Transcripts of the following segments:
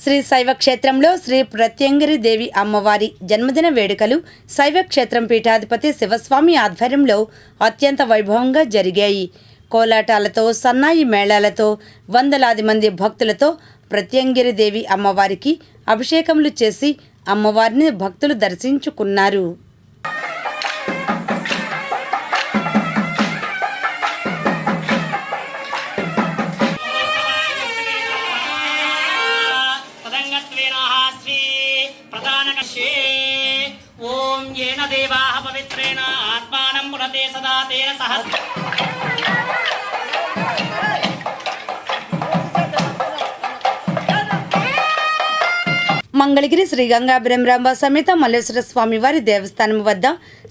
శ్రీ శైవ క్షేత్రంలో శ్రీ ప్రత్యంగిరి దేవి అమ్మవారి జన్మదిన వేడుకలు శైవ క్షేత్రం పీఠాధిపతి శివస్వామి ఆధ్వర్యంలో అత్యంత వైభవంగా జరిగాయి. కోలాటాలతో, సన్నాయి మేళాలతో, వందలాది మంది భక్తులతో ప్రత్యంగిరి దేవి అమ్మవారికి అభిషేకములు చేసి అమ్మవారిని భక్తులు దర్శించుకున్నారు. ఓం ఏన దేవాః పవిత్రేణ ఆత్మానం పునతే సదా తేన సహస్ర మంగళగిరి శ్రీ గంగా బ్రహ్మరాంబ సమేత మల్లేశ్వర స్వామి వారి దేవస్థానం వద్ద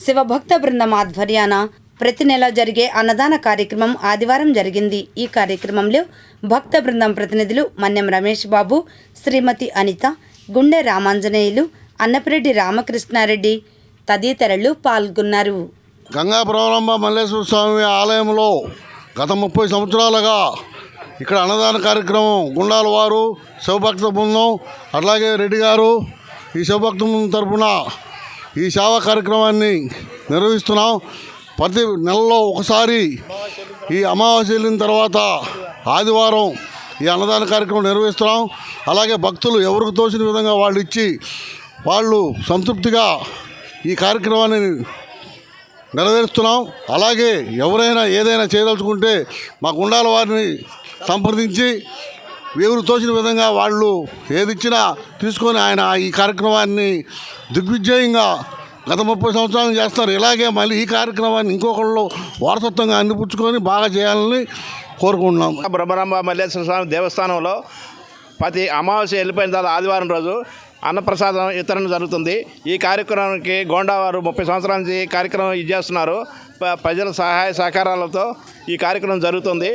శివభక్త బృందం ఆధ్వర్యాన ప్రతి నెల జరిగే అన్నదాన కార్యక్రమం ఆదివారం జరిగింది. ఈ కార్యక్రమంలో భక్త బృందం ప్రతినిధులు మన్యం రమేష్ బాబు, శ్రీమతి అనిత, గుండె రామాంజనేయులు, అన్నపరెడ్డి రామకృష్ణారెడ్డి తదితరులు పాల్గొన్నారు. గంగా బ్రహ్మరాంబ మల్లేశ్వర స్వామి ఆలయంలో గత 30 సంవత్సరాలుగా ఇక్కడ అన్నదాన కార్యక్రమం గుండాల వారు శివభక్త బృందం అట్లాగే రెడ్డి గారు ఈ శివభక్త బృందం తరఫున ఈ సేవా కార్యక్రమాన్ని నిర్వహిస్తున్నాం. ప్రతి నెలలో ఒకసారి ఈ అమావాస్య వెళ్ళిన తర్వాత ఆదివారం ఈ అన్నదాన కార్యక్రమం నిర్వహిస్తున్నాం. అలాగే భక్తులు ఎవరికి తోచిన విధంగా వాళ్ళు ఇచ్చి వాళ్ళు సంతృప్తిగా ఈ కార్యక్రమాన్ని నెరవేరుస్తున్నాం. అలాగే ఎవరైనా ఏదైనా చేయదలుచుకుంటే మా గుండాల వారిని సంప్రదించి ఎవరు తోచిన విధంగా వాళ్ళు ఏది ఇచ్చినా తీసుకొని ఆయన ఈ కార్యక్రమాన్ని దిగ్విజయంగా గత 30 సంవత్సరాలు చేస్తారు. ఇలాగే మళ్ళీ ఈ కార్యక్రమాన్ని ఇంకొకళ్ళు వారసత్వంగా అందిపుచ్చుకొని బాగా చేయాలని కోరుకుంటున్నాం. బ్రహ్మరాంబ మల్లేశ్వర స్వామి దేవస్థానంలో ప్రతి అమావాస్య వెళ్ళిపోయిన తర్వాత ఆదివారం రోజు అన్నప్రసాదం వితరణ జరుగుతుంది. ఈ కార్యక్రమానికి గోండా వారు 30 సంవత్సరాల నుంచి కార్యక్రమం ఇది చేస్తున్నారు. ప్రజల సహాయ సహకారాలతో ఈ కార్యక్రమం జరుగుతుంది.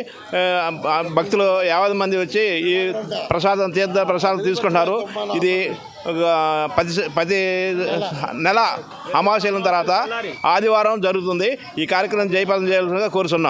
భక్తులు 50 మంది వచ్చి ఈ తీర్థ ప్రసాదం తీసుకుంటారు. ఇది 10 నెల అమావాస్య తర్వాత ఆదివారం జరుగుతుంది. ఈ కార్యక్రమం జయప్రదం చేయాల్సిందిగా కోరుతున్నాం.